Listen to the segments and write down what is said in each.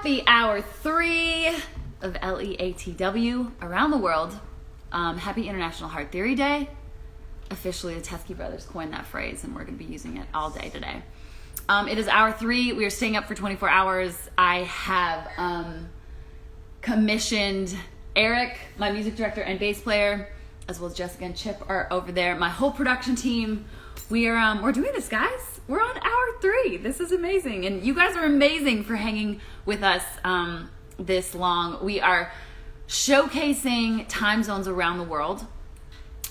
Happy hour 3 of LEATW around the world. Happy International Heart Theory Day. Officially, the Teskey brothers coined that phrase, and we're going to be using it all day today. It is hour 3. We are staying up for 24 hours. I have commissioned Eric, my music director and bass player, as well as Jessica and Chip are over there. My whole production team. We're doing this, guys. We're on hour 3. This is amazing, and you guys are amazing for hanging with us this long. We are showcasing time zones around the world.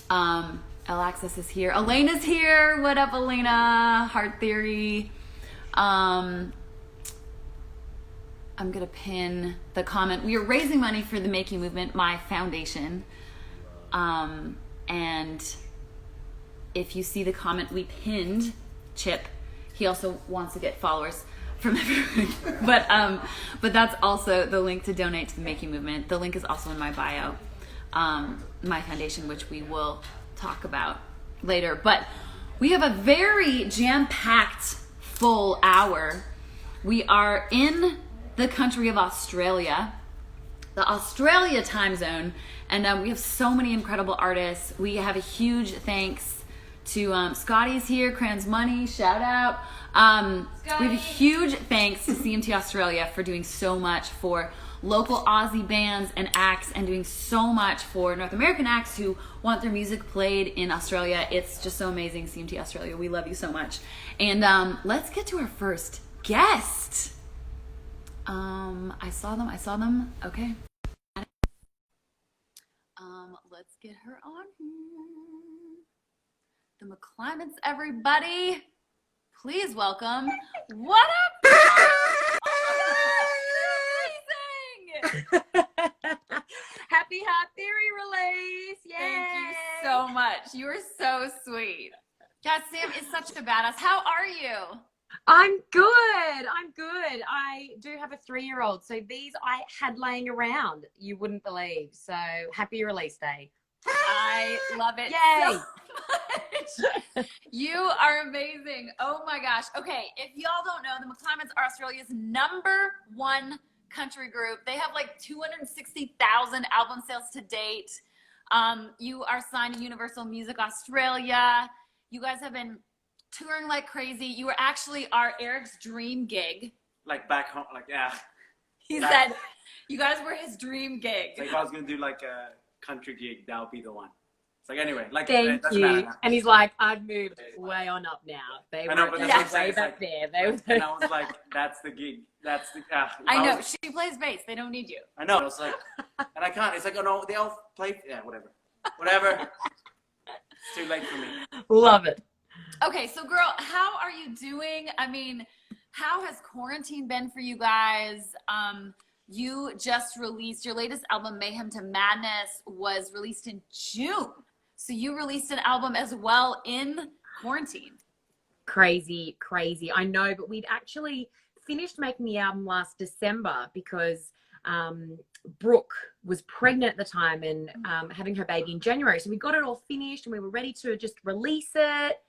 L Access is here. Elena's here. What up, Elena? Heart Theory. I'm gonna pin the comment. We are raising money for the Make You Movement, my foundation. And if you see the comment we pinned, Chip, he also wants to get followers from everyone. But that's also the link to donate to the Make You Movement. The link is also in my bio, my foundation, which we will talk about later. But we have a very jam-packed full hour. We are in the country of Australia, the Australia time zone, and we have so many incredible artists. We have a huge thanks to Scotty's here, Crans Money, shout out. We have a huge thanks to CMT Australia for doing so much for local Aussie bands and acts, and doing so much for North American acts who want their music played in Australia. It's just so amazing, CMT Australia. We love you so much. And let's get to our first guest. I saw them. Okay. Let's get her on here. The McClimates, everybody. Please welcome. What up? Happy Heart Theory release. Yay. Thank you so much. You are so sweet. God, Sam is such a badass. How are you? I'm good. I do have a 3-year-old, so these I had laying around. You wouldn't believe. So happy release day. I love it. Yay. So much. You are amazing. Oh my gosh. Okay, if y'all don't know, the McClimates are Australia's #1 country group. They have like 260,000 album sales to date. You are signed to Universal Music Australia. You guys have been touring like crazy. You were actually Eric's dream gig. Like back home, like, yeah. He said you guys were his dream gig. Like if I was going to do like a country gig, that would be the one. It's like, anyway, like, Thank you. And he's like, I've moved way on up now. They were way back like, there. And I was like, that's the gig. That's the, I know. She plays bass. They don't need you. I know. I was like, and I can't. It's like, oh no, they all play. Yeah, whatever. It's too late for me. Love it. Okay, so girl, how are you doing? I mean, how has quarantine been for you guys? You just released your latest album, Mayhem to Madness, was released in June. So you released an album as well in quarantine. Crazy. I know, but we'd actually finished making the album last December because Brooke was pregnant at the time and having her baby in January. So we got it all finished and we were ready to just release it,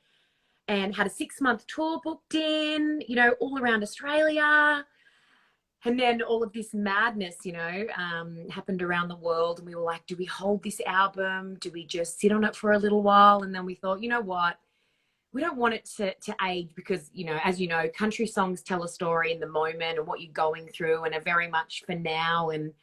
and had a 6-month tour booked in, all around Australia. And then all of this madness, happened around the world. And we were like, do we hold this album? Do we just sit on it for a little while? And then we thought, you know what? We don't want it to age because, as you know, country songs tell a story in the moment and what you're going through and are very much for now. And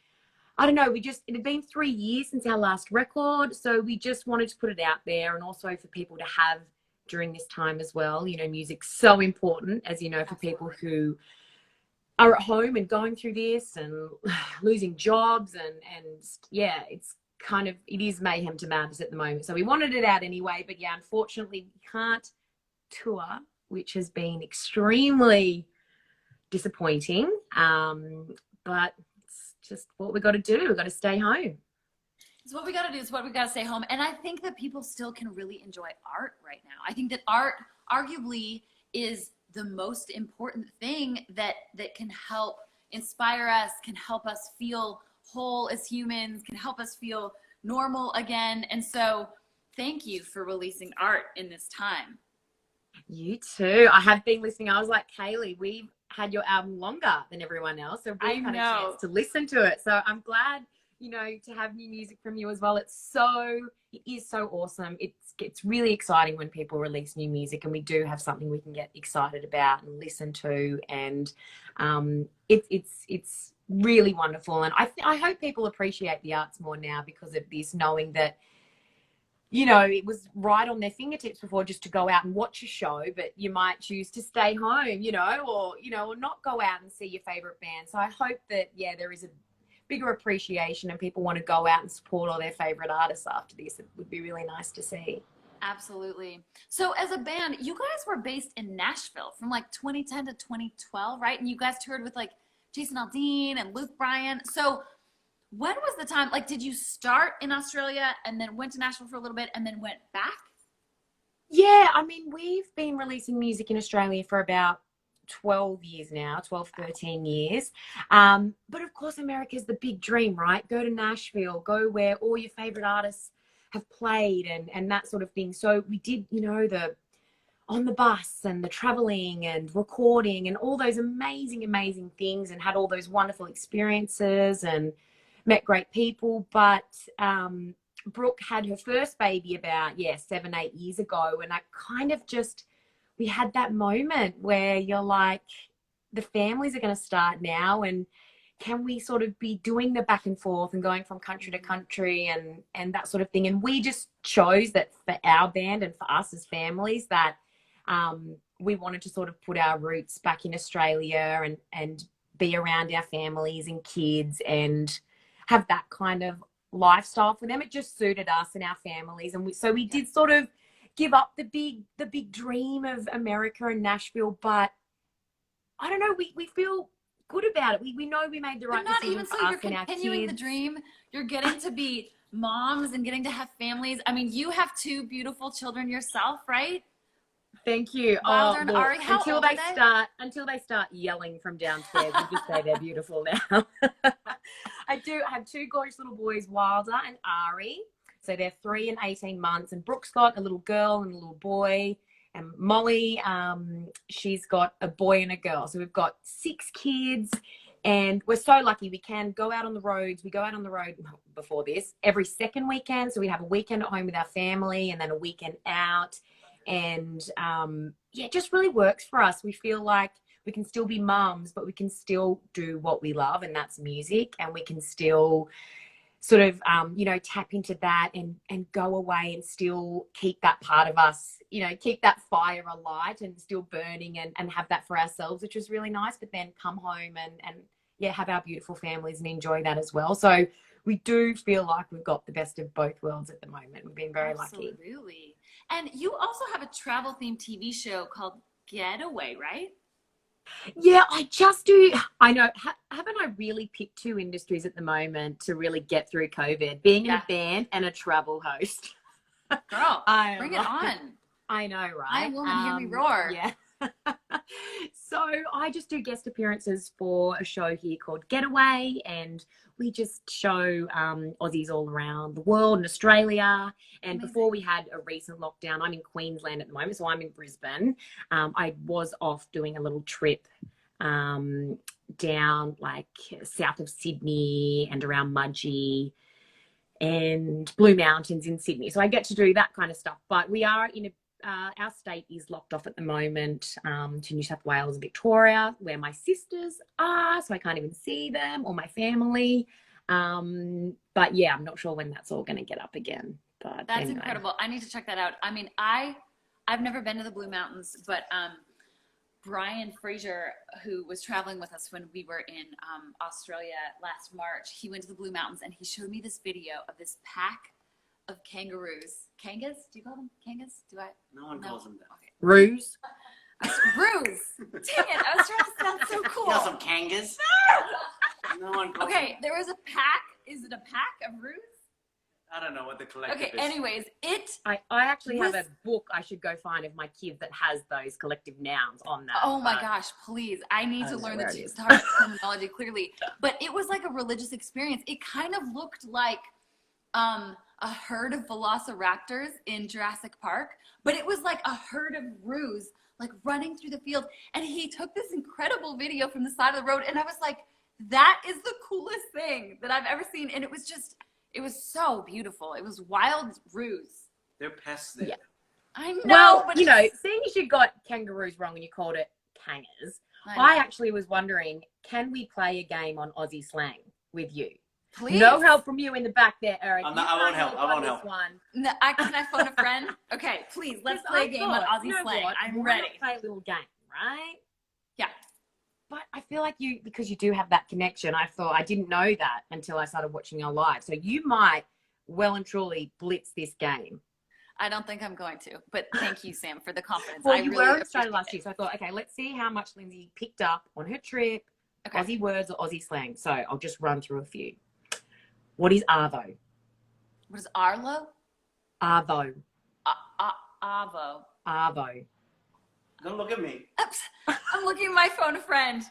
I don't know, it had been 3 years since our last record. So we just wanted to put it out there, and also for people to have during this time as well. Music's so important, as you know, for people who are at home and going through this and losing jobs and yeah, it is mayhem to madness at the moment. So we wanted it out anyway, but yeah, unfortunately we can't tour, which has been extremely disappointing. But it's just what we got to do. We've got to stay home. It's what we got to do. It's what we got to stay home. And I think that people still can really enjoy art right now. I think that art arguably is the most important thing that can help inspire us, can help us feel whole as humans, can help us feel normal again. And so thank you for releasing art in this time. You too. I have been listening. I was like, Kaylee, we've had your album longer than everyone else. So we've had a know. chance to listen to it. So I'm glad, you know, to have new music from you as well. It is so awesome. It's really exciting when people release new music, and we do have something we can get excited about and listen to. And it's really wonderful. And I hope people appreciate the arts more now because of this, knowing that, you know, it was right on their fingertips before just to go out and watch a show, but you might choose to stay home, you know, or not go out and see your favorite band. So I hope that, yeah, there is a bigger appreciation and people want to go out and support all their favorite artists after this. It would be really nice to see. Absolutely. So as a band, you guys were based in Nashville from like 2010 to 2012, right? And you guys toured with like Jason Aldean and Luke Bryan. So when was the time, like, did you start in Australia and then went to Nashville for a little bit and then went back? Yeah, I mean, we've been releasing music in Australia for about 12 years now, 12, 13 years. But of course, America's the big dream, right? Go to Nashville, go where all your favorite artists have played and that sort of thing. So we did, you know, the on the bus and the traveling and recording and all those amazing things, and had all those wonderful experiences and met great people. But Brooke had her first baby about 7-8 years ago, and I kind of we had that moment where you're like, the families are going to start now, and can we sort of be doing the back and forth and going from country to country and that sort of thing. And we just chose that for our band and for us as families, that we wanted to sort of put our roots back in Australia and be around our families and kids and have that kind of lifestyle for them. It just suited us and our families. And so we did sort of give up the big dream of America and Nashville, but I don't know, we feel good about it. We know we made the right decision for us and our kids. You're continuing the dream. You're getting to be moms and getting to have families. I mean, you have 2 beautiful children yourself, right? Thank you. Wilder and Ari, how until old they are they? until they start yelling from downstairs, we just say they're beautiful now. I have 2 gorgeous little boys, Wilder and Ari. So they're 3 and 18 months. And Brooke's got a little girl and a little boy. And Molly, she's got a boy and a girl. So we've got 6 kids. And we're so lucky we can go out on the roads. We go out on the road before this every second weekend. So we have a weekend at home with our family and then a weekend out. And it just really works for us. We feel like we can still be mums, but we can still do what we love, and that's music. And we can still sort of, tap into that and go away and still keep that part of us, keep that fire alight and still burning and have that for ourselves, which is really nice. But then come home and have our beautiful families and enjoy that as well. So we do feel like we've got the best of both worlds at the moment. We've been very lucky. Absolutely. And you also have a travel themed TV show called Getaway, right? Yeah, I just do. I know. Haven't I really picked 2 industries at the moment to really get through COVID? Being in a band and a travel host. Girl, bring it on. I know, right? I woman, hear me roar. Yeah. So I just do guest appearances for a show here called Getaway, and we just show Aussies all around the world and Australia. And before we had a recent lockdown, I'm in Queensland at the moment, so I'm in Brisbane. I was off doing a little trip down like south of Sydney and around Mudgee and Blue Mountains in Sydney. So I get to do that kind of stuff. But we are in our state is locked off at the moment to New South Wales and Victoria, where my sisters are, so I can't even see them or my family. But yeah, I'm not sure when that's all going to get up again. But that's anyway. Incredible. I need to check that out. I mean, I've never been to the Blue Mountains, but Brian Fraser, who was traveling with us when we were in Australia last March, he went to the Blue Mountains and he showed me this video of this pack of kangaroos. Kangas? Do you call them kangas? No one calls them that. Okay. Roos? Roos. Dang it. I was trying to sound so cool. You know some kangas? No one calls them. There was a pack. Is it a pack of roos? I don't know what the collective is. Anyways, I actually have a book I should go find of my kids that has those collective nouns on that. Oh my gosh, please. I need to learn the terminology clearly. But it was like a religious experience. It kind of looked like a herd of velociraptors in Jurassic Park, but it was like a herd of roos like running through the field. And he took this incredible video from the side of the road. And I was like, that is the coolest thing that I've ever seen. And it was so beautiful. It was wild ruse. They're pests there. Yeah. I know. Well, but you know, seeing as you got kangaroos wrong and you called it kangers, I actually was wondering, can we play a game on Aussie slang with you? Please. No help from you in the back there, Eric. I won't help. I won't help. No, can I phone a friend? Okay, please. Let's play a game on Aussie slang. I'm ready. Play a little game, right? Yeah. But I feel like because you do have that connection, I didn't know that until I started watching your live. So you might well and truly blitz this game. I don't think I'm going to, but thank you, Sam, for the confidence. Well, you were in Australia last year, so I thought, okay, let's see how much Lindsay picked up on her trip, Aussie words or Aussie slang. So I'll just run through a few. What is Arvo? What is Arlo? Arvo. Avo. Arvo. Don't look at me. Oops. I'm looking at my phone a friend.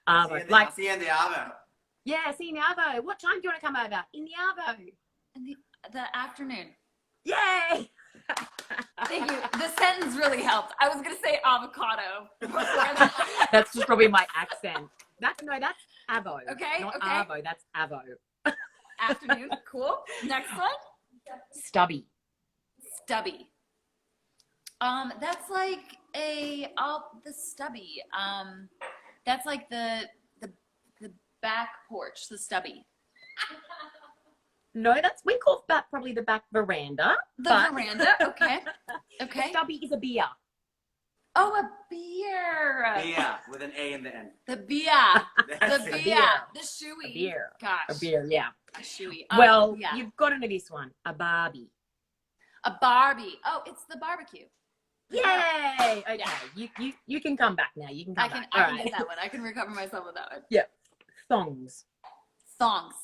Arvo. Like, see you in the Arvo. Yeah, see you in the Arvo. What time do you want to come over? In the Arvo. In the afternoon. Yay! Thank you. The sentence really helped. I was going to say avocado. That's just probably my accent. That's Avo. Okay. Not okay. Arvo. That's Avo. Afternoon. Cool. Next one. Stubby. Stubby. That's like the stubby. That's like the back porch, the stubby. No, we call that probably the back veranda. Veranda, okay. Okay. Stubby is a beer. Oh, a beer. Yeah, with an A in the end. The beer. That's The it. beer. The shoey. A beer. Gosh. A beer, yeah. A shoey. Well, yeah. you've got into this one. A Barbie. A Barbie. Oh, it's the barbecue. Yay! Okay, Yeah. you can come back now. You can come back. I can get that one. I can recover myself with that one. Yeah. Thongs. Thongs.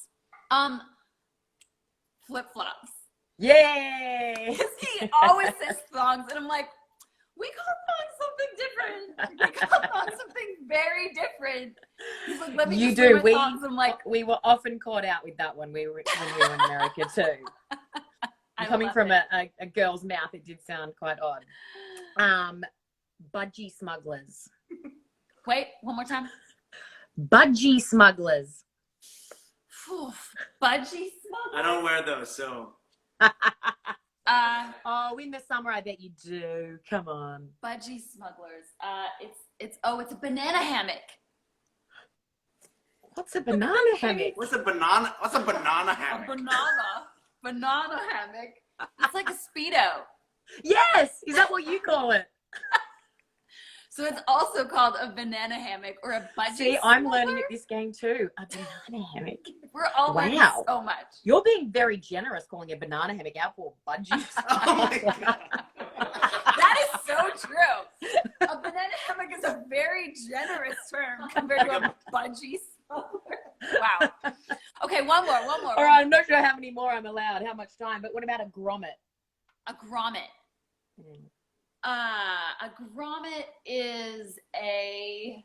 Flip-flops. Yay! He always says thongs, and I'm like, we call thongs something different. We call thongs something very different. He's like, let me You just do. wear my thongs. I'm like, We were often caught out with that one when we were in America too. Coming from a girl's mouth, it did sound quite odd. Budgie smugglers. wait, one more time. Budgie smugglers. Phew, budgie smugglers. I don't wear those, so. Oh, in the summer, I bet you do. Come on. Budgie smugglers. It's a banana hammock. What's a banana hammock? What's a banana hammock? A banana hammock. It's like a Speedo. Yes! Is that what you call it? So it's also called a banana hammock or a budgie See, I'm smuggler? learning at this game too. A banana hammock. We're all learning Wow. so much. You're being very generous calling a banana hammock out for budgies. Oh my God. That is so true. A banana hammock is a very generous term compared to a budgie smuggler. Wow. Okay, one more. All right, I'm not sure how many more I'm allowed, how much time, but what about a grommet? A grommet. A grommet is Eric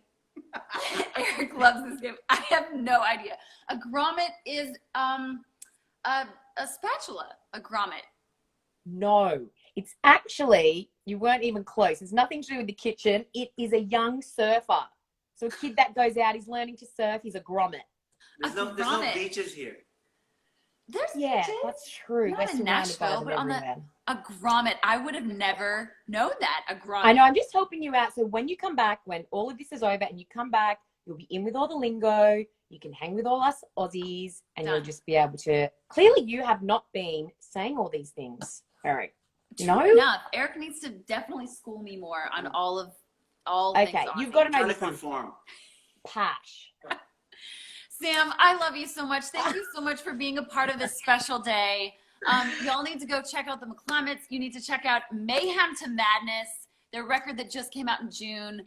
loves this game. I have no idea. A grommet is a spatula. A grommet. No, it's actually, you weren't even close. It's nothing to do with the kitchen. It is a young surfer. So a kid that goes out, he's learning to surf, he's a grommet. There's no beaches here. There's Yeah, beaches? that's true. Not We're in surrounded by Nashville, them but on the everywhere. a grommet. I would have never known that. A grommet. I know, I'm just helping you out. So when you come back, when all of this is over and you come back, you'll be in with all the lingo. You can hang with all us Aussies and Done. you'll just be able to. Clearly, you have not been saying all these things, Eric. No? True enough. Eric needs to definitely school me more on all Okay, things. you've got to know Trying to this one. conform. Pash. Sam, I love you so much. Thank you so much for being a part of this special day. Y'all need to go check out the McClements. You need to check out Mayhem to Madness, their record that just came out in June.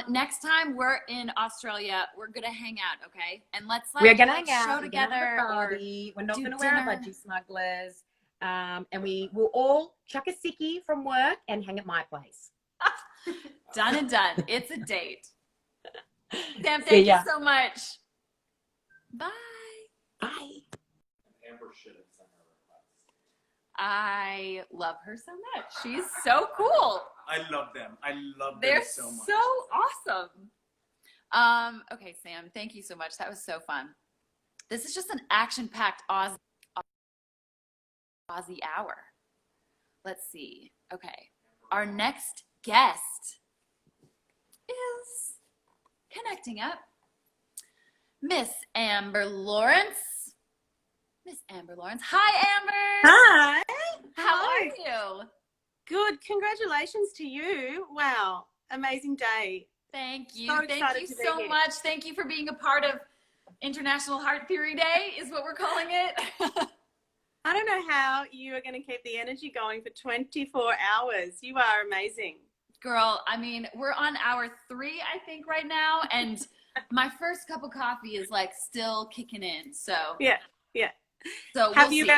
Next time we're in Australia, we're gonna hang out, okay? And let's We're going to like, hang out. show We're gonna have together. a Or party. We're not do going to wear our dinner. budgie smugglers. And we will all chuck a sickie from work and hang at my place. done and done. It's a date. Sam, See thank you ya. so much. Bye. Bye. Amber should have sent her request. I love her so much. She's so cool. I love them. I love them They're so much. so awesome. Okay, Sam, thank you so much. That was so fun. This is just an action-packed Aussie hour. Let's see. Okay. Our next guest is connecting up. Miss Amber Lawrence. Miss Amber Lawrence. Hi, Amber. Hi. How Hello. are you? Good. Congratulations to you. Wow. Amazing day. Thank you. So Thank excited you to be so here. much. Thank you for being a part of International Heart Theory Day is what we're calling it. I don't know how you are going to keep the energy going for 24 hours. You are amazing. Girl, I mean, we're on hour 3, I think, right now. And my first cup of coffee is like still kicking in. So Yeah. So Have we'll you see.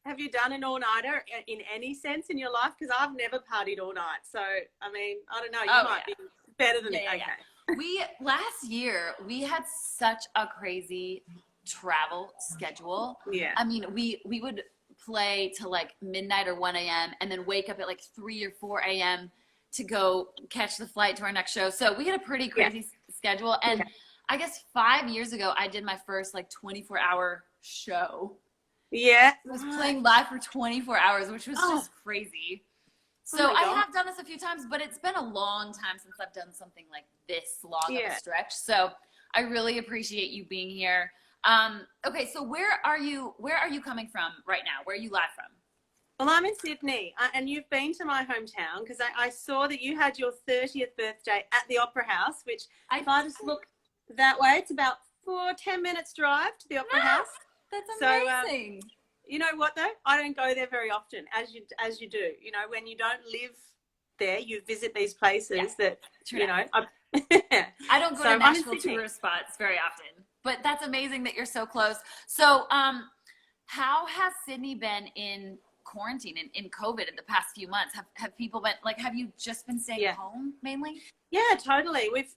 have you done an all-nighter in any sense in your life? Because I've never partied all night. So, I mean, I don't know. You might be better than me. Yeah. Okay. We last year we had such a crazy travel schedule. Yeah. I mean, we would play till like midnight or 1 a.m. and then wake up at like 3 or 4 a.m. to go catch the flight to our next show. So we had a pretty crazy schedule. And I guess 5 years ago I did my first like 24-hour show. Yeah. I was playing live for 24 hours, which was just crazy. So my I God. have done this a few times, but it's been a long time since I've done something like this long of Yeah. a stretch. So I really appreciate you being here. Okay, so where are you coming from right now? Where are you live from? Well, I'm in Sydney, and you've been to my hometown because I saw that you had your 30th birthday at the Opera House, which if I just look that way, it's about 10 minutes drive to the Opera House. That's So, amazing. You know what though? I don't go there very often, as you do. You know, when you don't live there, you visit these places that True you know. I don't go So to I'm in Nashville Sydney. tourist spots very often, but that's amazing that you're so close. So, how has Sydney been in quarantine in COVID in the past few months? Have people been like? Have you just been staying home mainly? Yeah, totally. We've,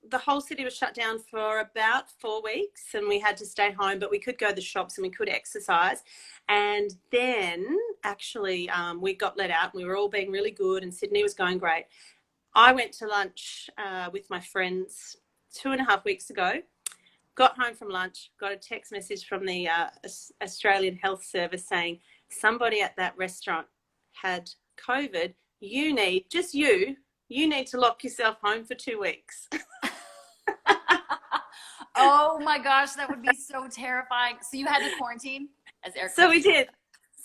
the whole city was shut down for about 4 weeks and we had to stay home, but we could go to the shops and we could exercise. And then actually we got let out and we were all being really good and Sydney was going great. I went to lunch with my friends 2.5 weeks ago, got home from lunch, got a text message from the Australian Health Service saying somebody at that restaurant had COVID. You need to lock yourself home for 2 weeks. Oh my gosh, that would be so terrifying. So you had to quarantine as air. So we did.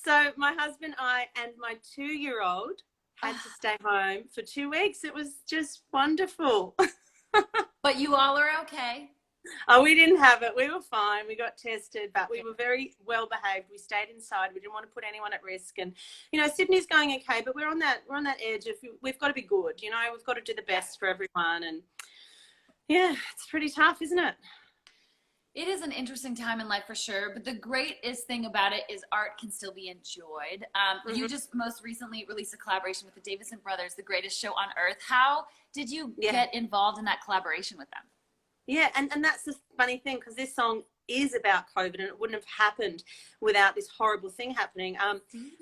So my husband, I, and my 2-year-old had to stay home for 2 weeks. It was just wonderful. But you all are okay. Oh, we didn't have it. We were fine. We got tested, but we were very well behaved. We stayed inside. We didn't want to put anyone at risk. And Sydney's going okay, but we're on that edge of we've got to be good. We've got to do the best for everyone. And yeah, it's pretty tough, isn't it? It is an interesting time in life for sure, but the greatest thing about it is art can still be enjoyed. You just most recently released a collaboration with the Davison Brothers, The Greatest Show on Earth. How did you get involved in that collaboration with them? Yeah, and that's the funny thing, because this song is about COVID and it wouldn't have happened without this horrible thing happening.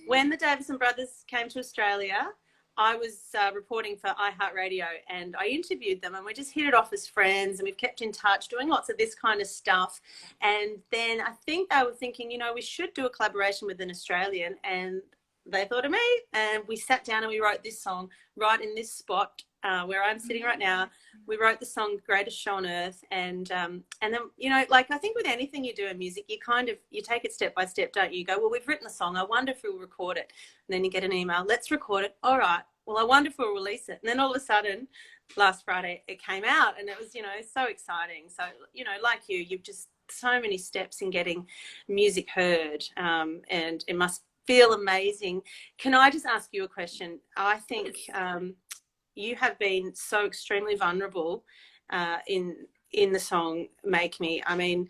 When the Davison Brothers came to Australia, I was reporting for iHeartRadio and I interviewed them and we just hit it off as friends and we've kept in touch doing lots of this kind of stuff. And then I think they were thinking, we should do a collaboration with an Australian, and they thought of me and we sat down and we wrote this song right in this spot where I'm sitting right now. We wrote the song Greatest Show on Earth, and then I think with anything you do in music, you take it step by step, don't you? You go, well, we've written the song, I wonder if we'll record it. And then you get an email, let's record it. All right, well, I wonder if we'll release it. And then all of a sudden last Friday it came out and it was so exciting. So like you've just so many steps in getting music heard, and it must feel amazing. Can I just ask you a question? I think you have been so extremely vulnerable in the song Make Me. I mean,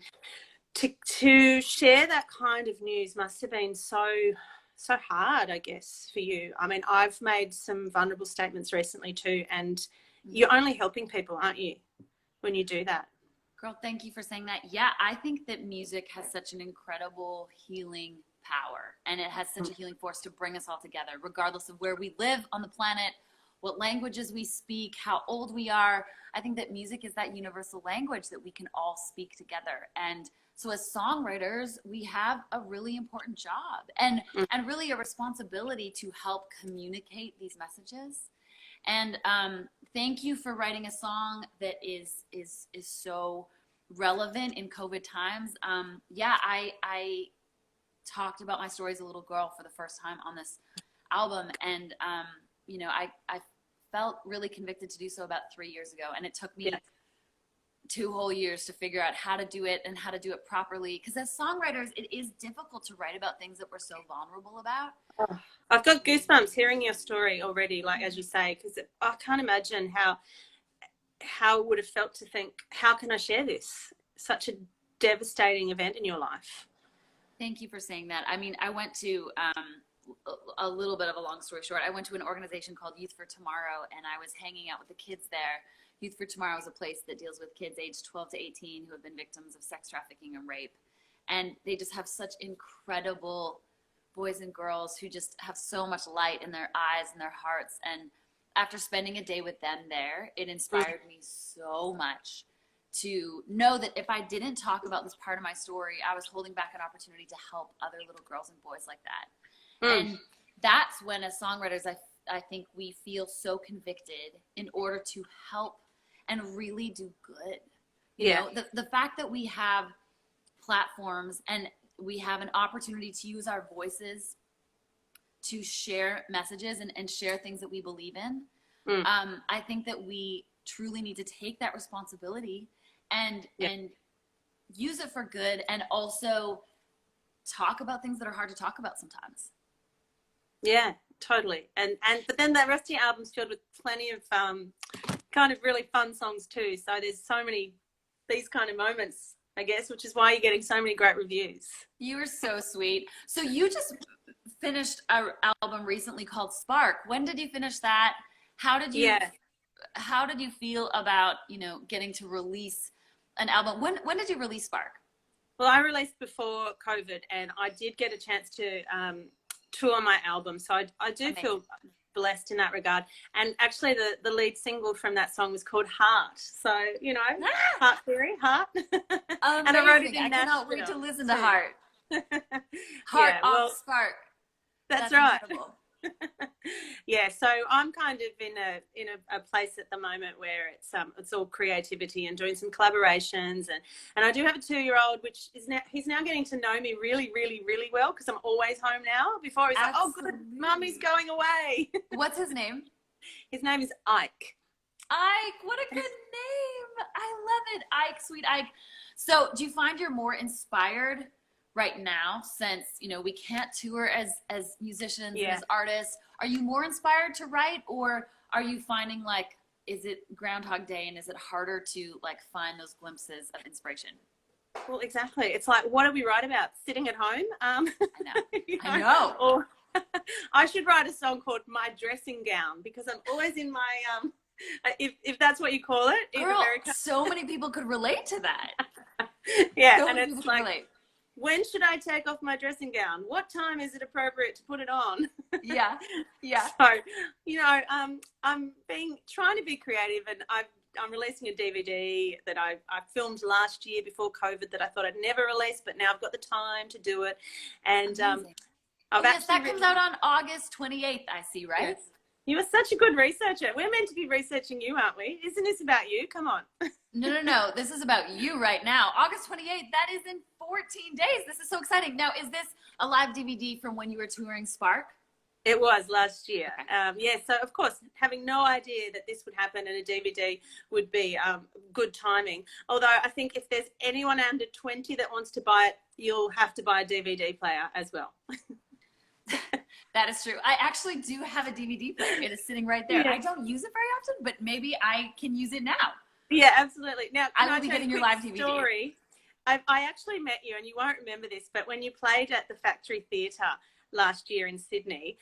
to share that kind of news must have been so hard, I guess, for you. I mean, I've made some vulnerable statements recently too, and you're only helping people, aren't you, when you do that? Girl, thank you for saying that. Yeah, I think that music has such an incredible healing power, and it has such a healing force to bring us all together, regardless of where we live on the planet, what languages we speak, how old we are. I think that music is that universal language that we can all speak together. And so as songwriters, we have a really important job and really a responsibility to help communicate these messages. And thank you for writing a song that is so relevant in COVID times. I talked about my story as a little girl for the first time on this album, and I felt really convicted to do so about 3 years ago, and it took me 2 whole years to figure out how to do it and how to do it properly, because as songwriters it is difficult to write about things that we're so vulnerable about. I've got goosebumps hearing your story already, like as you say, because I can't imagine how it would have felt to think, how can I share this? Such a devastating event in your life. Thank you for saying that. I mean, I went to a little bit of a long story short, I went to an organization called Youth for Tomorrow, and I was hanging out with the kids there. Youth for Tomorrow is a place that deals with kids aged 12 to 18 who have been victims of sex trafficking and rape. And they just have such incredible boys and girls who just have so much light in their eyes and their hearts. And after spending a day with them there, it inspired me so much to know that if I didn't talk about this part of my story, I was holding back an opportunity to help other little girls and boys like that. And that's when, as songwriters, I think we feel so convicted in order to help and really do good. You know, the fact that we have platforms and we have an opportunity to use our voices to share messages and share things that we believe in. I think that we truly need to take that responsibility and use it for good, and also talk about things that are hard to talk about sometimes. Yeah, totally. But then the rest of your album's filled with plenty of kind of really fun songs too. So there's so many these kind of moments, I guess, which is why you're getting so many great reviews. You are so sweet. So you just finished an album recently called Spark. When did you finish that? How did you feel about, getting to release an album? When did you release Spark? Well, I released before COVID, and I did get a chance to tour my album. So I do feel blessed in that regard. And actually the lead single from that song was called Heart. So, Heart Theory, Heart. And I wrote it in Nashville. I cannot wait to listen to Heart. Heart off Spark. That's right. So I'm kind of in a place at the moment where it's all creativity and doing some collaborations, and I do have a 2-year-old, which is he's now getting to know me really, really, really well, because I'm always home now. Before he's like, oh good, mummy's going away. What's his name? His name is Ike. Ike, what a good name. I love it. Ike, sweet Ike. So do you find you're more inspired right now, since we can't tour as musicians and as artists? Are you more inspired to write, or are you finding is it Groundhog Day, and is it harder to find those glimpses of inspiration? Well, exactly. It's like, what do we write about? Sitting at home? I know. Or I should write a song called My Dressing Gown, because I'm always in my if that's what you call it. Girl, in America. So many people could relate to that. And it's like, when should I take off my dressing gown? What time is it appropriate to put it on? Yeah. So, I'm trying to be creative, and I'm releasing a DVD that I filmed last year before COVID that I thought I'd never release, but now I've got the time to do it. And that comes out on August 28th, I see, right? Yes. You are such a good researcher. We're meant to be researching you, aren't we? Isn't this about you? Come on. No. This is about you right now. August 28th, that is in 14 days. This is so exciting. Now, is this a live DVD from when you were touring Spark? It was last year. So of course, having no idea that this would happen and a DVD would be good timing. Although I think if there's anyone under 20 that wants to buy it, you'll have to buy a DVD player as well. That is true. I actually do have a DVD player. It is sitting right there. Yeah. I don't use it very often, but maybe I can use it now. Yeah, absolutely. Now, I will be getting your live DVD. Story? I actually met you, and you won't remember this, but when you played at the Factory Theatre last year in Sydney,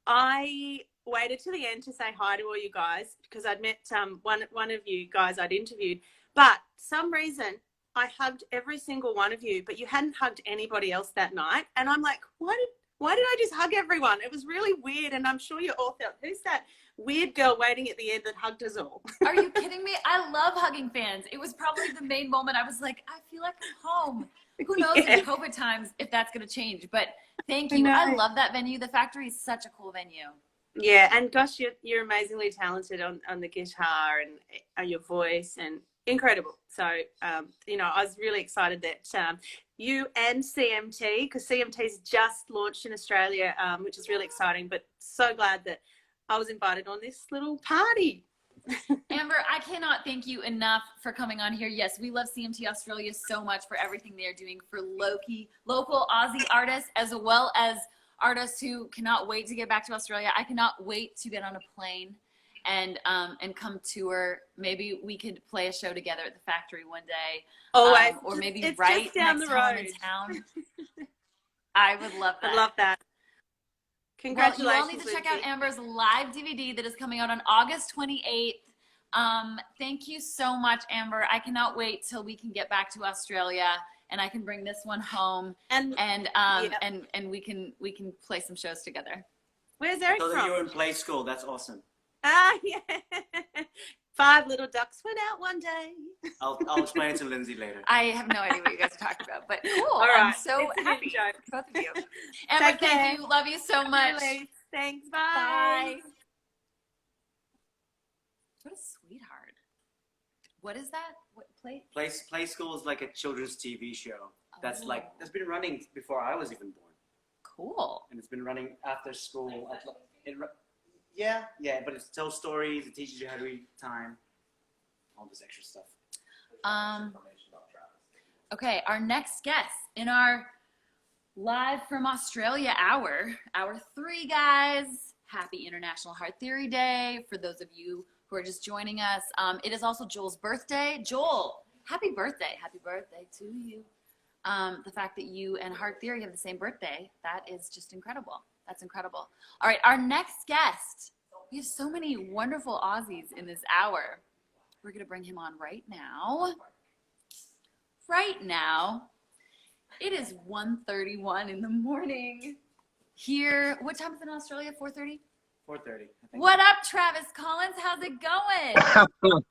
I waited to the end to say hi to all you guys, because I'd met one of you guys I'd interviewed, but some reason I hugged every single one of you, but you hadn't hugged anybody else that night. And I'm like, why did I just hug everyone? It was really weird. And I'm sure you all felt, who's that weird girl waiting at the end that hugged us all? Are you kidding me? I love hugging fans. It was probably the main moment. I was like, I feel like I'm home. Who knows in COVID times if that's going to change, but thank you. I love that venue. The Factory is such a cool venue. Yeah, and gosh, you're amazingly talented on the guitar and your voice, and incredible. So, you know, I was really excited that you and CMT, because CMT's just launched in Australia, which is really exciting, but so glad that I was invited on this little party. Amber, I cannot thank you enough for coming on here. Yes, we love CMT Australia so much for everything they're doing for local Aussie artists, as well as artists who cannot wait to get back to Australia. I cannot wait to get on a plane and come tour. Maybe we could play a show together at the Factory one day. Always. Or maybe it's right just down next the time road. in town. I would love that. I love that. Congratulations. Well, you all need to check out Amber's live DVD that is coming out on August 28th. Thank you so much, Amber. I cannot wait till we can get back to Australia and I can bring this one home and we can play some shows together. Where's Eric So that from? you were in play school. That's awesome. Ah, yeah. 5 little ducks went out one day. I'll explain it to Lindsay later. I have no idea what you guys are talking about, but cool. All right. I'm so It's a happy. joke. Both of you. Amber, thank you. Love you so much. Really. Thanks. Bye. Bye. What a sweetheart. What is that? What play? Play school is like a children's TV show. That's that's been running before I was even born. Cool. And it's been running after school. Yeah, but it tells stories. It teaches you how to read time. All this extra stuff. Okay, our next guest in our live from Australia hour 3, guys. Happy International Heart Theory Day for those of you who are just joining us. It is also Joel's birthday. Joel, happy birthday. Happy birthday to you. The fact that you and Heart Theory have the same birthday, that is just incredible. That's incredible. All right, our next guest. We have so many wonderful Aussies in this hour. We're going to bring him on right now. Right now. It is 1:31 in the morning. Here, what time is it in Australia? 4:30? 4:30. I think. What up, Travis Collins? How's it going?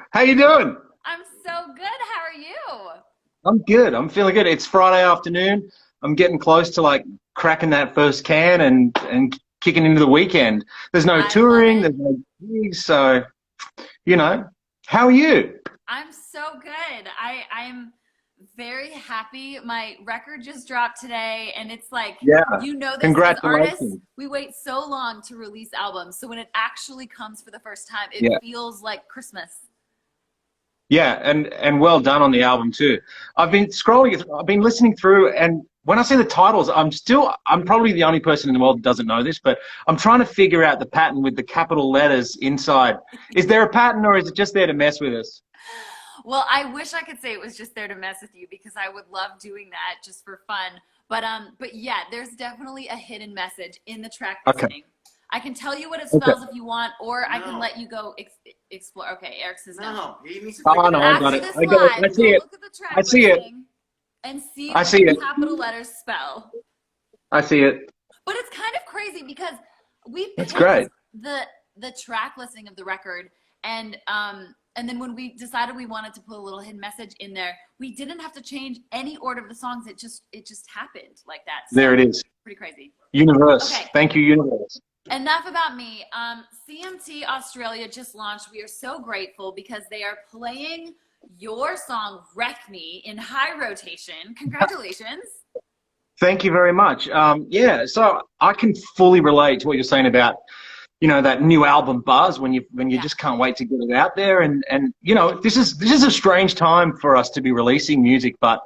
How you doing? I'm so good. How are you? I'm good. I'm feeling good. It's Friday afternoon. I'm getting close to like cracking that first can and kicking into the weekend. There's no touring. There's no gigs. So, you know, how are you? I'm so good. I'm very happy. My record just dropped today, and it's like, you know, this as artists, we wait so long to release albums. So when it actually comes for the first time, it feels like Christmas. Yeah, and well done on the album too. I've been scrolling, I've been listening through, and when I see the titles, I'm probably the only person in the world that doesn't know this, but I'm trying to figure out the pattern with the capital letters inside. Is there a pattern, or is it just there to mess with us? Well, I wish I could say it was just there to mess with you, because I would love doing that just for fun. But yeah, there's definitely a hidden message in the track listening. I can tell you what it spells if you want, or I can let you go explore. Okay, Eric says no. No, he needs to Oh, no, I got it. I got it. I see it. Look at the track I see it. and see I what see the it. capital letters spell. I see it. But it's kind of crazy because we It's picked great. the track listing of the record, and then when we decided we wanted to put a little hidden message in there, we didn't have to change any order of the songs. It just happened like that. So, there it is. Pretty crazy. Universe. Okay. Thank you, Universe. Enough about me. CMT Australia just launched. We are so grateful because they are playing your song Wreck Me in high rotation. Congratulations. Thank you very much. Yeah, so I can fully relate to what you're saying about, you know, that new album buzz when you just can't wait to get it out there. And you know, this is a strange time for us to be releasing music, but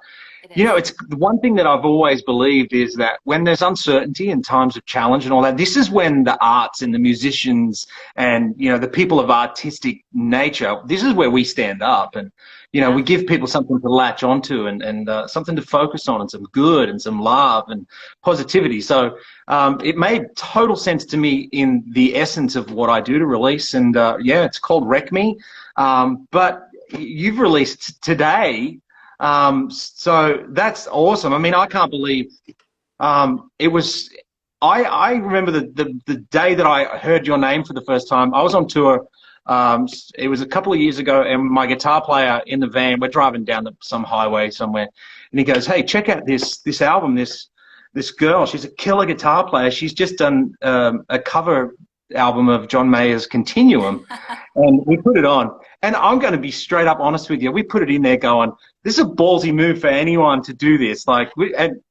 you know, it's the one thing that I've always believed is that when there's uncertainty and times of challenge and all that, this is when the arts and the musicians and, you know, the people of artistic nature, this is where we stand up and, you know, we give people something to latch onto and something to focus on and some good and some love and positivity. So it made total sense to me in the essence of what I do to release. And yeah, it's called Wreck Me. But you've released today So that's awesome. I mean, I can't believe it was. I remember the day that I heard your name for the first time. I was on tour. It was a couple of years ago, and my guitar player in the van, we're driving down some highway somewhere, and he goes, "Hey, check out this album. This girl, she's a killer guitar player. She's just done a cover album of John Mayer's Continuum," and we put it on. And I'm going to be straight up honest with you. We put it in there going, this is a ballsy move for anyone to do this. Like, and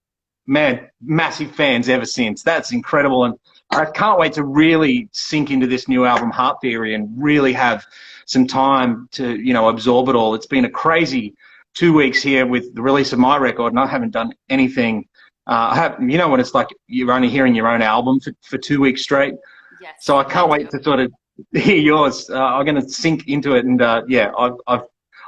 man, massive fans ever since. That's incredible. And I can't wait to really sink into this new album, Heart Theory, and really have some time to, you know, absorb it all. It's been a crazy 2 weeks here with the release of my record, and I haven't done anything. You know, when it's like you're only hearing your own album for 2 weeks straight. Yes, so I can't wait to sort of hear yours. I'm going to sink into it, and yeah,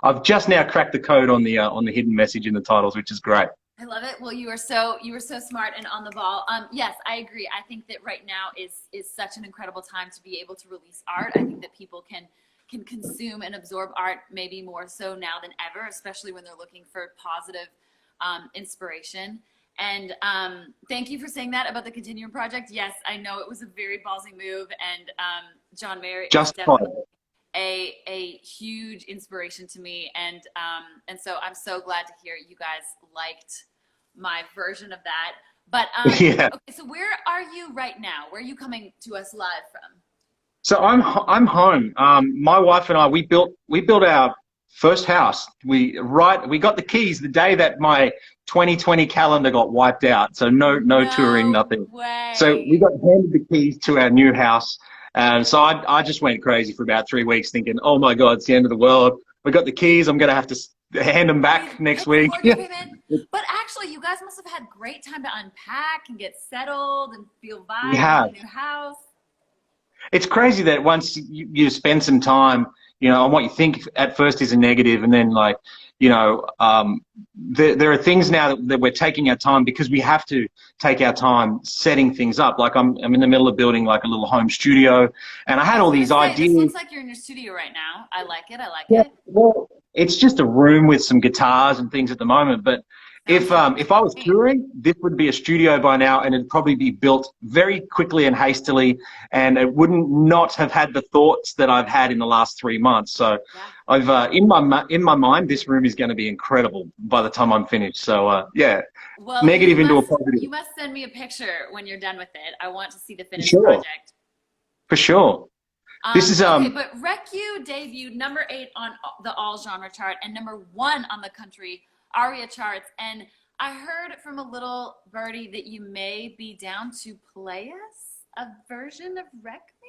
I've just now cracked the code on the hidden message in the titles, which is great. I love it. Well, you were so smart and on the ball. Yes, I agree. I think that right now is such an incredible time to be able to release art. I think that people can consume and absorb art maybe more so now than ever, especially when they're looking for positive inspiration. And thank you for saying that about the Continuum project. Yes, I know it was a very ballsy move, and John Mayer is definitely a huge inspiration to me, and so I'm so glad to hear you guys liked my version of that. But yeah. Okay, so where are you right now? Where are you coming to us live from? So I'm home. My wife and I, we built our first house. We got the keys the day that my 2020 calendar got wiped out. So no touring, nothing. Way. So we got handed the keys to our new house. And so I just went crazy for about 3 weeks thinking, oh my God, it's the end of the world. We got the keys. I'm going to have to hand them back next week. But actually, you guys must have had great time to unpack and get settled and feel vibes in the new house. It's crazy that once you spend some time, you know, on what you think at first is a negative, and then, like, you know, there are things now that we're taking our time, because we have to take our time setting things up. Like I'm in the middle of building like a little home studio, and I had all these ideas. This looks like you're in your studio right now. I like it. Well, it's just a room with some guitars and things at the moment, but if I was touring, this would be a studio by now, and it'd probably be built very quickly and hastily, and it wouldn't not have had the thoughts that I've had in the last 3 months. So I've in my mind, this room is going to be incredible by the time I'm finished. So yeah, well, negative into a positive. You must send me a picture when you're done with it. I want to see the finished project. For sure. This is okay, but Wreck You debuted number 8 on the all genre chart and number 1 on the country ARIA charts, and I heard from a little birdie that you may be down to play us a version of Wreck Me?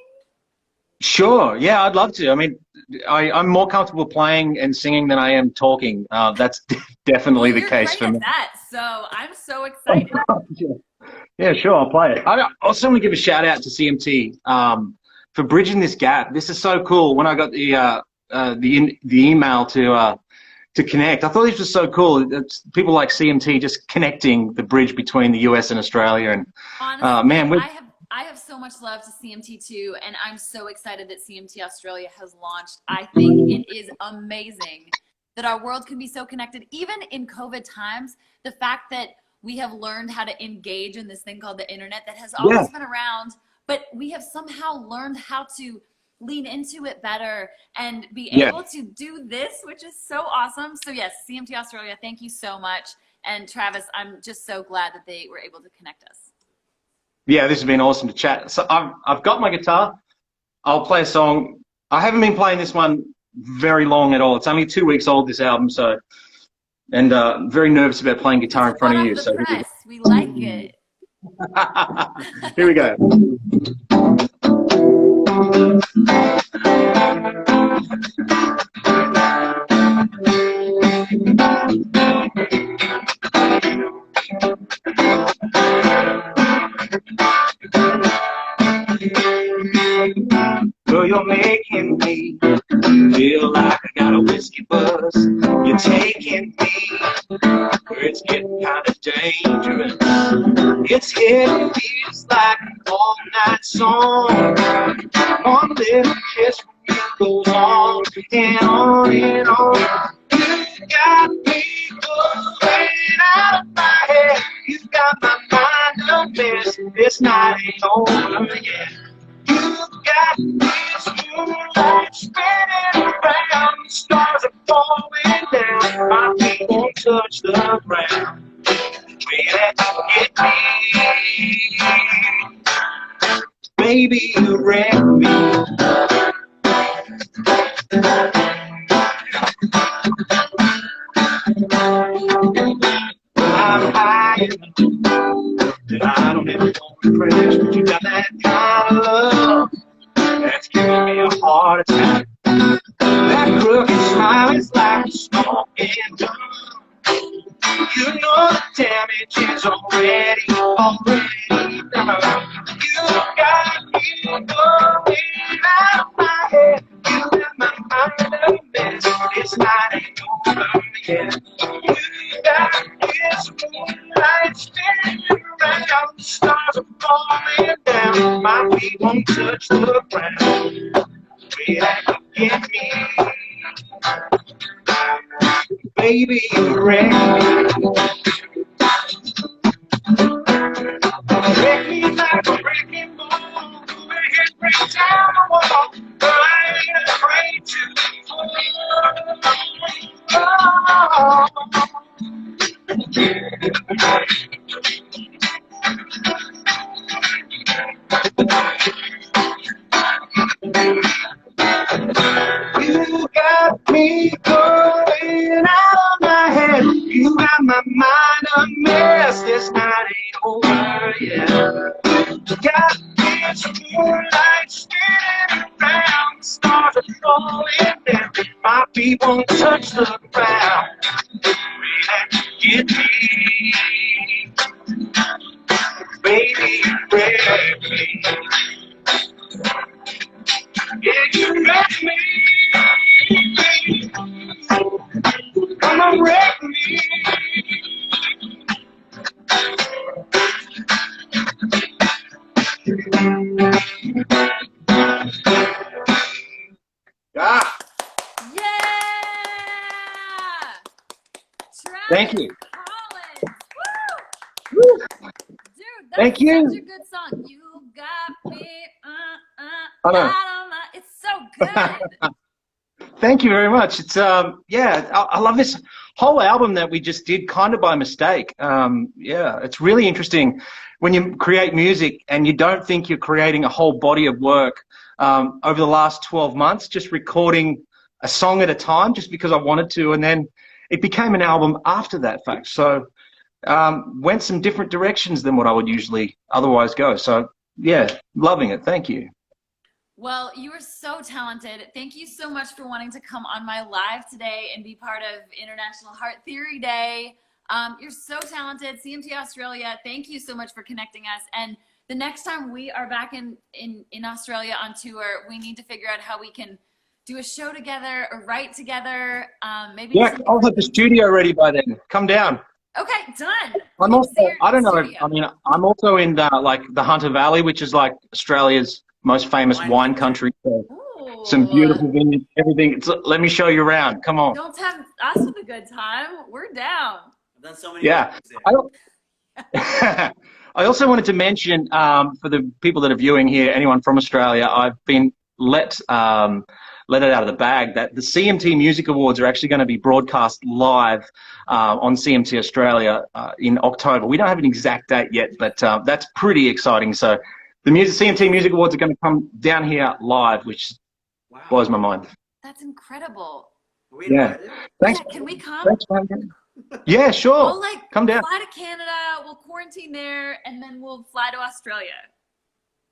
Sure, yeah, I'd love to. I mean, I'm more comfortable playing and singing than I am talking. That's definitely the case for me. That, so I'm so excited. Yeah, sure, I'll play it. I'll certainly give a shout out to CMT for bridging this gap. This is so cool. When I got the email to connect, I thought this was so cool. It's people like CMT just connecting the bridge between the US and Australia. And honestly, man, I have so much love to CMT too, and I'm so excited that CMT Australia has launched. I think it is amazing that our world can be so connected, even in COVID times. The fact that we have learned how to engage in this thing called the internet that has always been around, but we have somehow learned how to lean into it better and be able to do this, which is so awesome. So yes, CMT Australia, thank you so much. And Travis, I'm just so glad that they were able to connect us. Yeah, this has been awesome to chat. So I've got my guitar. I'll play a song. I haven't been playing this one very long at all. It's only 2 weeks old, this album, so, and very nervous about playing guitar in front of you. So we like it. Here we go. Girl, you're making me feel like I got a whiskey buzz. You're taking me where it's getting kind of dangerous. It's hitting me just like an all-night song. One little kiss from you goes on and on and on. You got me this night ain't over yet. You got this moonlight spinning around, the stars are falling down, my feet won't touch the ground. Baby, you wreck me. I'm high enough that I don't ever want to crash, but you got that kind of love that's giving me a heart attack. That crooked smile is like a smoking gun. You know the damage is already done. You got me going out of my head. You got my mind a mess. This night ain't over yet. You got this moonlight spinning around, the stars are falling down, my feet won't touch the ground. Way that you get me. Baby, you wreck me. Wreck me like a wrecking ball. Go ahead, break down the wall. But I ain't afraid to fall. You got me going out of my head. You got my mind a mess. This night ain't over yet. You got this moonlight spinning around, the stars are falling down, my feet won't touch the ground. Get me, baby, wreck me. Yeah, you wreck me. Come on, wreck me. Ah, Yeah! Travis thank you. Collins. Woo! Woo. Dude, that's Thank you. such a good song. You got me, I know. out of my... It's so good. Thank you very much. It's yeah, I love this whole album that we just did kind of by mistake. Yeah, it's really interesting when you create music and you don't think you're creating a whole body of work. Over the last 12 months, just recording a song at a time, just because I wanted to, and then it became an album after that fact. So went some different directions than what I would usually otherwise go. So yeah, loving it. Thank you. Well, you are so talented. Thank you so much for wanting to come on my live today and be part of International Heart Theory Day. You're so talented. CMT Australia, thank you so much for connecting us. And the next time we are back in Australia on tour, we need to figure out how we can do a show together or write together. Maybe Yeah, I'll have the studio ready by then. Come down. Okay, done. I'm also, I don't know, I mean, I'm also in like the Hunter Valley, which is like Australia's most famous wine country. So Ooh. some beautiful vineyards, everything. Let me show you around. Come on. Don't have us with a good time. We're down. I've done so many. Yeah. I also wanted to mention for the people that are viewing here, anyone from Australia, I've been let it out of the bag that the CMT Music Awards are actually going to be broadcast live on CMT Australia in October. We don't have an exact date yet, but that's pretty exciting. So the CMT Music Awards are going to come down here live, which blows my mind. That's incredible. Yeah. Thanks. Yeah, can we come? Thanks for having me. Yeah, sure. We'll come down. Fly to Canada, we'll quarantine there, and then we'll fly to Australia.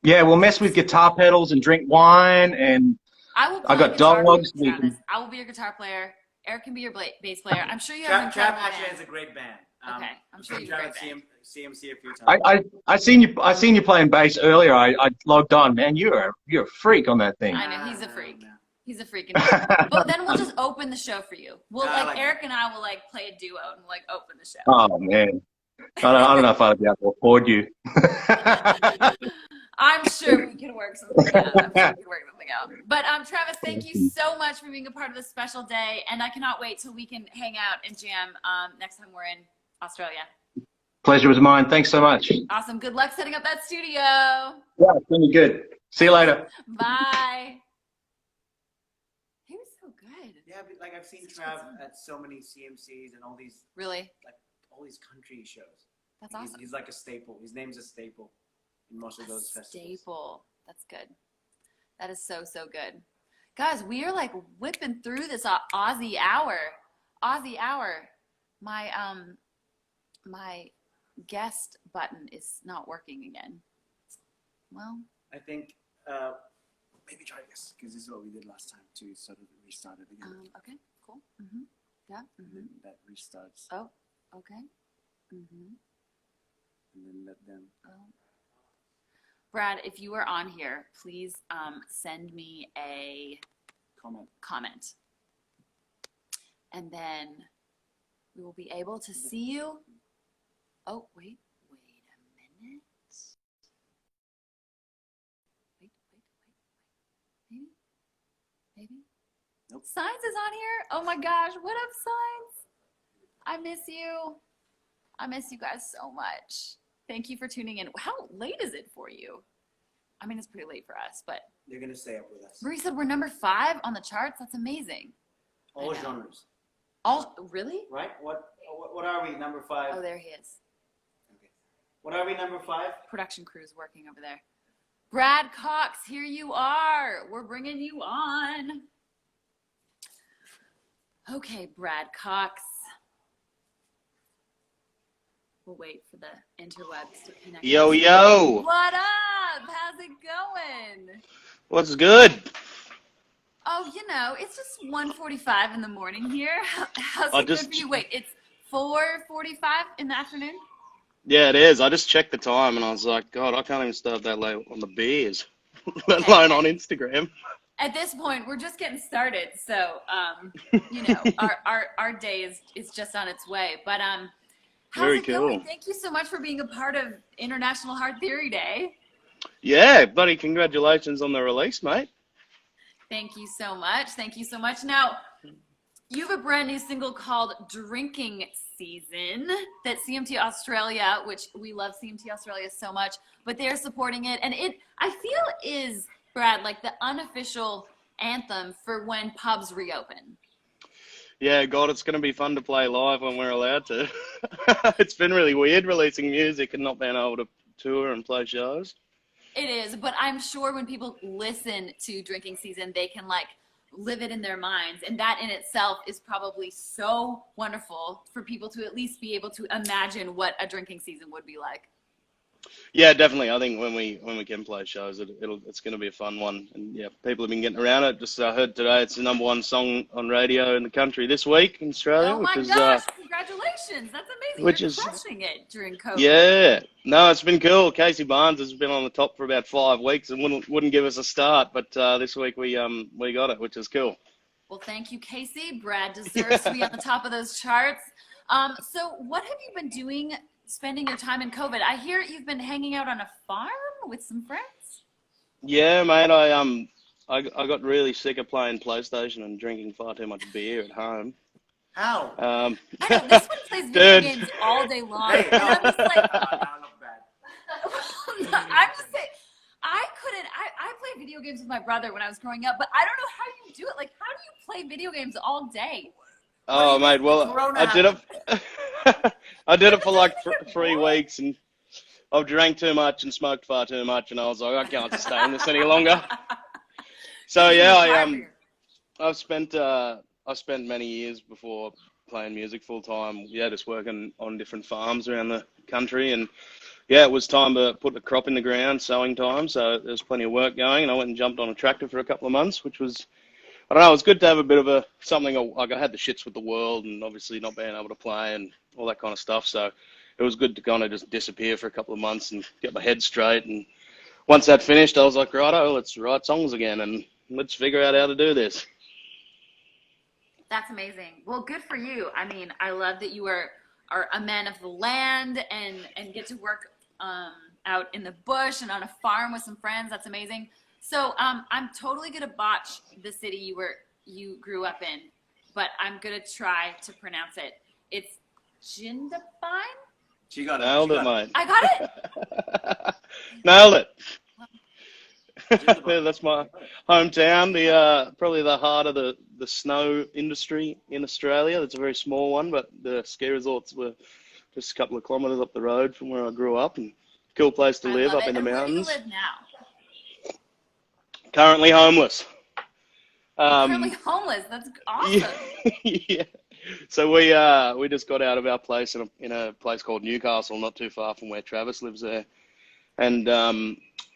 Yeah, we'll mess with guitar pedals and drink wine, and I got dogs. I will be your guitar player. Eric can be your bass player. I'm sure you have Trav actually has a great band. Okay, I'm sure you have a great band. CMC a few times. I seen you playing bass earlier. I logged on. Man, you're a freak on that thing. I know, he's a freak. He's a freak. But then we'll just open the show for you. We'll Eric and I will play a duo and we'll open the show. Oh man, I don't know if I'd be able to afford you. I'm sure we can work something out. But Travis, thank you so much for being a part of this special day, and I cannot wait till we can hang out and jam next time we're in Australia. Pleasure was mine. Thanks so much. Awesome. Good luck setting up that studio. Yeah, it's gonna be good. See you later. Bye. He was so good. Yeah, but like I've seen Trav at so many CMCs and all these Really? country shows. That's He's- awesome. He's like a staple. His name's a staple in most of those festivals. Staple. That's good. That is so, so good. Guys, we are like whipping through this Aussie hour. Aussie hour. My guest button is not working again. Well, I think maybe try this because this is what we did last time too. Sort of restart it again. okay, cool. Mm-hmm. Yeah. And Mm-hmm. then that restarts, Oh, okay. Mm-hmm. and then let them. Oh. Brad, if you are on here, please send me a comment. And then we will be able to see you. Oh, wait a minute. Wait. Maybe? Nope. Signs is on here. Oh my gosh, what up, Signs? I miss you. I miss you guys so much. Thank you for tuning in. How late is it for you? I mean, it's pretty late for us, but They're gonna stay up with us. Marie said we're number 5 on the charts. That's amazing. All I know. genres, All really? right? What are we? Number 5. Oh, there he is. Okay. What are we? Number 5. Production crew's working over there. Brad Cox, here you are. We're bringing you on. Okay, Brad Cox. We'll wait for the interwebs to connect. Yo, yo. What up? How's it going? What's good? Oh, you know, it's just 1:45 in the morning here. How's I it good just- for you? Wait, it's 4:45 in the afternoon? Yeah, it is. I just checked the time and I was like, God, I can't even start that late on the beers, let alone on Instagram. At this point, we're just getting started, so you know, our day is just on its way. But how's Very it going? cool. Thank you so much for being a part of International Hard Theory Day. Yeah, buddy, congratulations on the release, mate. Thank you so much. Thank you so much. Now, you have a brand new single called Drinking Season that CMT Australia, which we love CMT Australia so much, but they're supporting it. And it, I feel, is, Brad, like the unofficial anthem for when pubs reopen. Yeah, God, it's going to be fun to play live when we're allowed to. It's been really weird releasing music and not being able to tour and play shows. It is, but I'm sure when people listen to Drinking Season, they can like live it in their minds. And that in itself is probably so wonderful for people to at least be able to imagine what a drinking season would be like. Yeah, definitely. I think when we can play shows, it's going to be a fun one. And yeah, people have been getting around it. Just I heard today it's the #1 song on radio in the country this week in Australia, Oh my which is gosh, congratulations. That's amazing. which You're is- crushing it during COVID. yeah. No, it's been cool. Casey Barnes has been on the top for about 5 weeks and wouldn't give us a start, but this week we got it, which is cool. Well, thank you, Casey. Brad deserves to be on the top of those charts. So what have you been doing, spending your time in COVID? I hear you've been hanging out on a farm with some friends. Yeah, mate. I got really sick of playing PlayStation and drinking far too much beer at home. How? I know, this one plays video Dude. games all day long. Hey, And I'm just like, I look bad. I'm just saying, I played video games with my brother when I was growing up, but I don't know how you do it. Like, how do you play video games all day? Oh, mate. Well, Corona I did it. I did it for like 3 weeks, and I've drank too much and smoked far too much, and I was like, I can't sustain this any longer. So yeah, I've spent many years before playing music full time. Yeah, just working on different farms around the country, and yeah, it was time to put the crop in the ground, sowing time. So there's plenty of work going, and I went and jumped on a tractor for a couple of months, which was, I don't know, it was good to have a bit of something. Like I had the shits with the world, and obviously not being able to play and all that kind of stuff. So it was good to kind of just disappear for a couple of months and get my head straight. And once that finished, I was like, righto, let's write songs again and let's figure out how to do this. That's amazing. Well, good for you. I mean, I love that you are a man of the land and get to work out in the bush and on a farm with some friends. That's amazing. So I'm totally gonna botch the city you grew up in, but I'm gonna try to pronounce it. It's Jindabyne? She got it. Nailed She it, got mate. I got it. Nailed it. it. Yeah, that's my hometown. The probably the heart of the snow industry in Australia. It's a very small one, but the ski resorts were just a couple of kilometres up the road from where I grew up, and cool place to I live love up it. in the And where do you mountains. live now? Currently homeless. Currently homeless. That's awesome. Yeah. So we just got out of our place in a place called Newcastle, not too far from where Travis lives there. And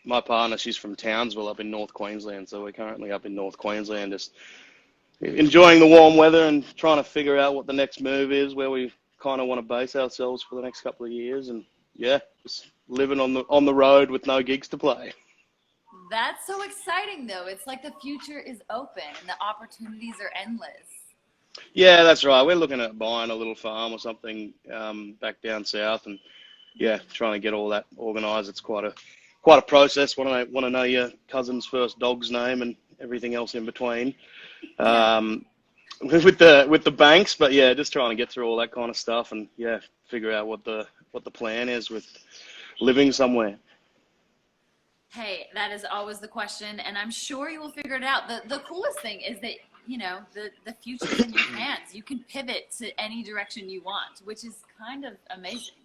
my partner, she's from Townsville up in North Queensland. So we're currently up in North Queensland, just enjoying the warm weather and trying to figure out what the next move is, where we kind of want to base ourselves for the next couple of years. And yeah, just living on the road with no gigs to play. That's so exciting, though. It's like the future is open and the opportunities are endless. Yeah, that's right. We're looking at buying a little farm or something back down south, and yeah, trying to get all that organised. It's quite a process. Want to know your cousin's first dog's name and everything else in between. With the banks, but yeah, just trying to get through all that kind of stuff, and yeah, figure out what the plan is with living somewhere. Hey, that is always the question, and I'm sure you will figure it out. The coolest thing is that, you know, the future's in your hands. You can pivot to any direction you want, which is kind of amazing.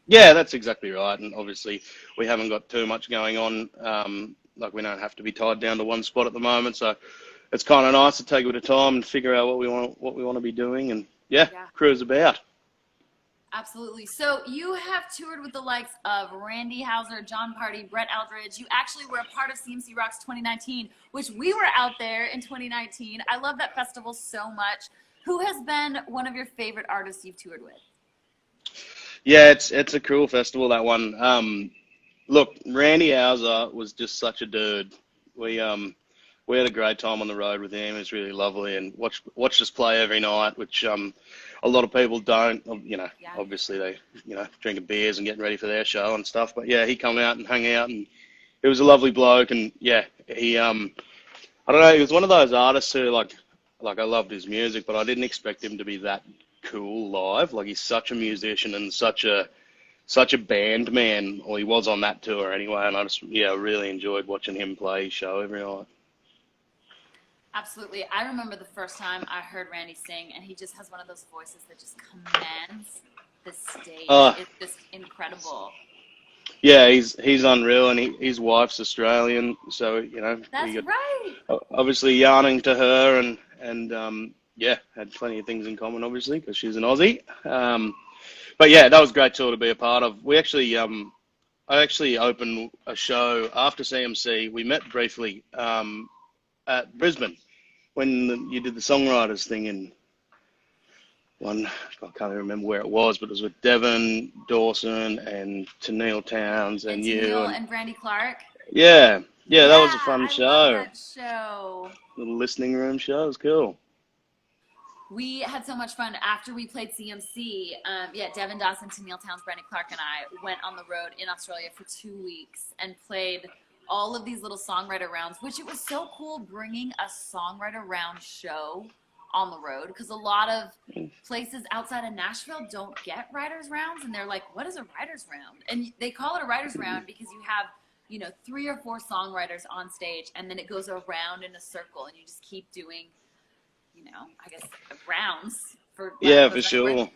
Yeah, that's exactly right. And obviously, we haven't got too much going on. Like, we don't have to be tied down to one spot at the moment, so it's kind of nice to take a bit of time and figure out what we want to be doing, and yeah, cruise about. Absolutely. So you have toured with the likes of Randy Houser, John Party, Brett Eldridge. You actually were a part of CMC Rocks 2019, which we were out there in 2019. I love that festival so much. Who has been one of your favorite artists you've toured with? Yeah, it's a cool festival, that one. Look, Randy Houser was just such a dude. We had a great time on the road with him. It was really lovely, and watched us play every night, which a lot of people don't. You know, obviously they drinking beers and getting ready for their show and stuff. But yeah, he come out and hung out, and he was a lovely bloke. And yeah, he I don't know, he was one of those artists who like I loved his music, but I didn't expect him to be that cool live. Like, he's such a musician and such a band man, or he was on that tour anyway. And I just really enjoyed watching him play his show every night. Absolutely. I remember the first time I heard Randy sing, and he just has one of those voices that just commands the stage. It's just incredible. Yeah, he's unreal, and his wife's Australian, so That's right. Obviously yarning to her, and had plenty of things in common, obviously, because she's an Aussie. But yeah, that was a great tour to be a part of. We actually I actually opened a show after CMC. We met briefly at Brisbane when you did the songwriters thing in one. I can't even remember where it was, but it was with Devon Dawson and Tennille Towns and you Tennille and Brandy Clark. Yeah, that was a fun show. I love that show. Little listening room show. It was cool. We had so much fun after we played CMC. Devon Dawson, Tennille Towns, Brandy Clark, and I went on the road in Australia for 2 weeks and played all of these little songwriter rounds, which it was so cool bringing a songwriter round show on the road, because a lot of places outside of Nashville don't get writers rounds, and they're like, what is a writers round? And they call it a writers round because you have 3 or 4 songwriters on stage, and then it goes around in a circle, and you just keep doing I guess rounds for for sure.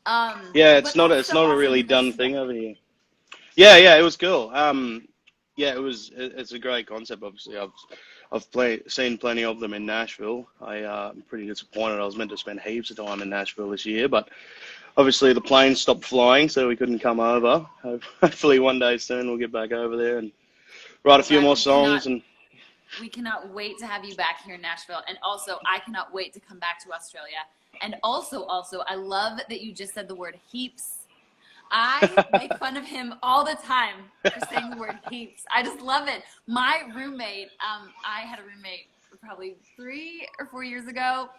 It's not a really done thing over here. Yeah, it was cool. It's a great concept. Obviously, I've seen plenty of them in Nashville. I'm pretty disappointed. I was meant to spend heaps of time in Nashville this year, but obviously the plane stopped flying, so we couldn't come over. Hopefully one day soon we'll get back over there and write a few more songs. We cannot wait to have you back here in Nashville. And also, I cannot wait to come back to Australia. And also, I love that you just said the word heaps. I make fun of him all the time for saying the word heaps. I just love it. My roommate, I had a roommate probably 3 or 4 years ago.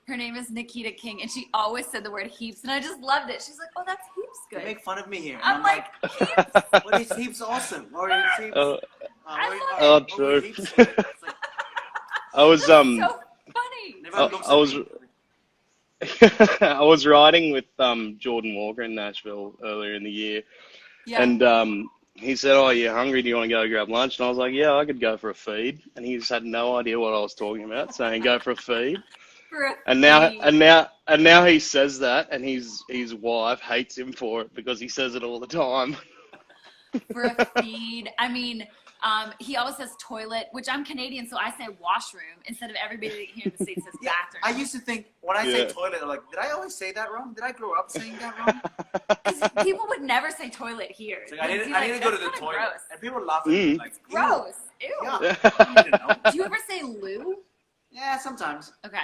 Her name is Nikita King, and she always said the word heaps, and I just loved it. She's like, oh, that's heaps good. They make fun of me here. I'm like, heaps? What is heaps awesome? Or is heaps... true. Heaps good. It's like, I was so funny. I was I was riding with Jordan Walker in Nashville earlier in the year, Yeah. and he said, "Oh, you're hungry? Do you want to go grab lunch?" And I was like, "Yeah, I could go for a feed." And he just had no idea what I was talking about, saying, "Go for a feed." For a And now, feed. and now he says that, and his wife hates him for it because he says it all the time. For a feed. I mean, he always says toilet, which I'm Canadian, so I say washroom instead of everybody here in the States says Yeah, bathroom. I used to think when I say Yeah. toilet, I'm like, did I always say that wrong? Did I grow up saying that wrong? Because people would never say toilet here. It's like, I They'd need, be I need to go to "That's the kinda toilet. gross." And people laugh at me like, ew. Gross. Ew. Yeah. I didn't know. Do you ever say loo? Yeah, sometimes. Okay.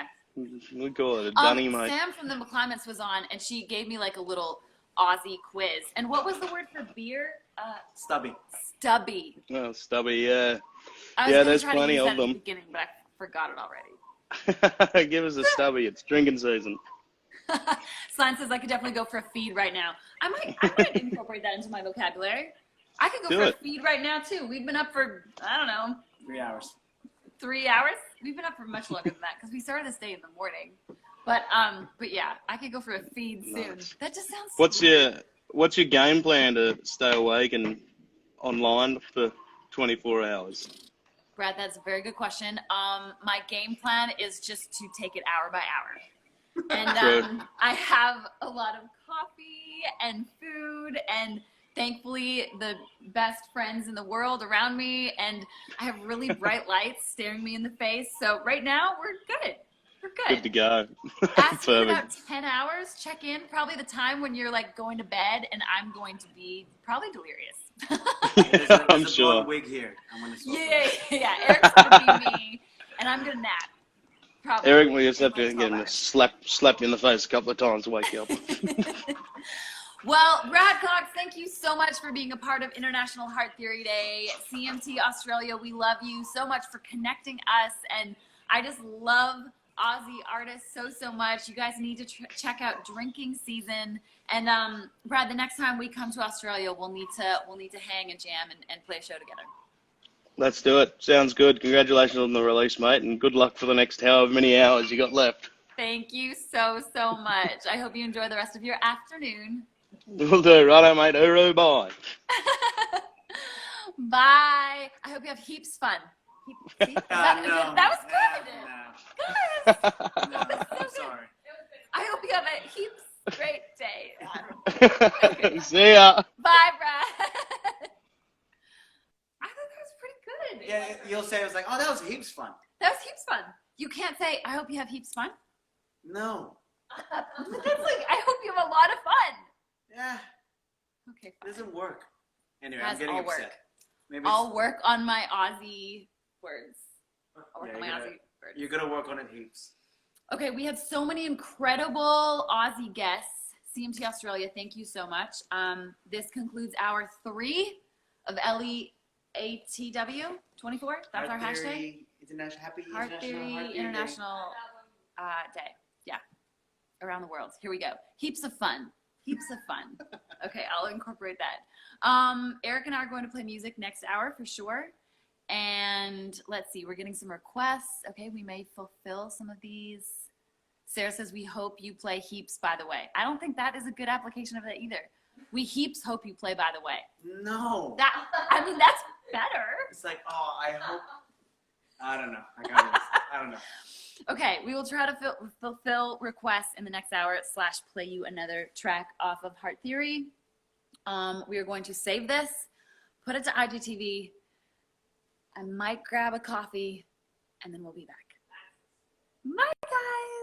We call it a dunny, mate. Sam from the McClimates was on, and she gave me like a little Aussie quiz. And what was the word for beer? Stubby. Stubby. Oh, stubby, yeah. I was Yeah, gonna there's try to plenty use of that at the them. beginning, but I forgot it already. Give us a stubby. It's drinking season. Sign says I could definitely go for a feed right now. I might incorporate that into my vocabulary. I could go Do for it. a feed right now too. We've been up for, I don't know, 3 hours. 3 hours. We've been up for much longer than that because we started this day in the morning. But yeah, I could go for a feed soon. Nice. That just sounds. What's your game plan to stay awake and online for 24 hours? Brad, that's a very good question. My game plan is just to take it hour by hour. And I have a lot of coffee and food and thankfully the best friends in the world around me. And I have really bright lights staring me in the face. So right now we're good. We're good. Good to go. Ask me in about Perfect. 10 hours. Check in. Probably the time when you're like going to bed and I'm going to be probably delirious. I'm There's a sure. blonde wig here. I'm gonna swap it. Yeah. Eric's gonna be me, and I'm gonna nap. Probably. Eric, we just have in to like get 12 him to hours. slap you in the face a couple of times to wake you up. Well, Brad Cox, thank you so much for being a part of International Heart Theory Day. CMT Australia, we love you so much for connecting us, and I just love Aussie artists so much. You guys need to check out Drinking Season. And Brad, the next time we come to Australia, we'll need to hang and jam and play a show together. Let's do it. Sounds good. Congratulations on the release, mate, and good luck for the next however many hours you got left. Thank you so much. I hope you enjoy the rest of your afternoon. Will do. Righto, mate. Hooroo, bye. Bye. I hope you have heaps fun. See? That was good. Guys, that was so Sorry. I hope you have a heaps great day. Okay. See ya. Bye, Brad. I thought that was pretty good. Yeah, you'll say, I was like, oh, that was heaps fun. That was heaps fun. You can't say, I hope you have heaps fun. No. But that's like, I hope you have a lot of fun. Yeah, Okay, it fine. doesn't work. Anyway, Guys, I'm getting I'll upset. work. Maybe I'll work on my Aussie words. I'll work Yeah, on my you're Aussie gonna- words. you're going to work on it heaps. Okay, we have so many incredible Aussie guests. CMT Australia, thank you so much. This concludes hour 3 of LEATW 24. That's our hashtag. Theory, Happy Heart Theory Day. International Day. Yeah, around the world. Here we go. Heaps of fun. Heaps of fun. Okay, I'll incorporate that. Eric and I are going to play music next hour for sure. And let's see, we're getting some requests. Okay, we may fulfill some of these. Sarah says, we hope you play heaps, by the way. I don't think that is a good application of that either. We heaps hope you play, by the way. No. I mean, that's better. It's like, oh, I hope. I don't know. I don't know. Okay, we will try to fulfill requests in the next hour / play you another track off of Heart Theory. We are going to save this, put it to IGTV. I might grab a coffee, and then we'll be back. Bye, guys.